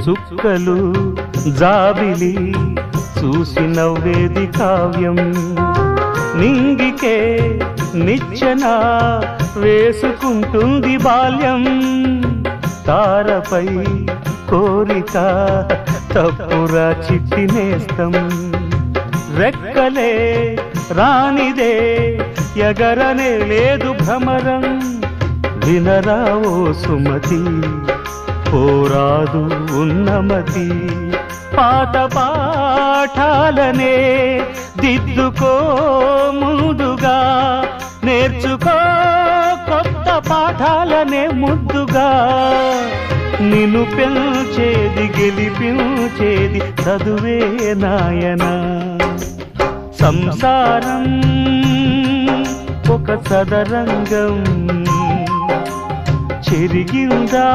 చుక్కలు జాబిలి చూసి నవ్వేది కావ్యం, నింగికే నిచ్చెన వేసుకుంటుంది బాల్యం. తారపై కోరిక తప్పురా చిట్టి నేస్తం, రెక్కలే రానిదే ఎగరనే లేదు భ్రమరం. వినరావో సుమతి పోరాదు ఉన్నమతి, పాత పాఠాలనే దిద్దుకో ముందుగా, నేర్చుకో కొత్త పాఠాలనే ముద్దుగా. నిన్ను పెంచేది గెలిపించేది చదువే నాయనా. సంసారం ఒక సదరంగం, చెరిగిందా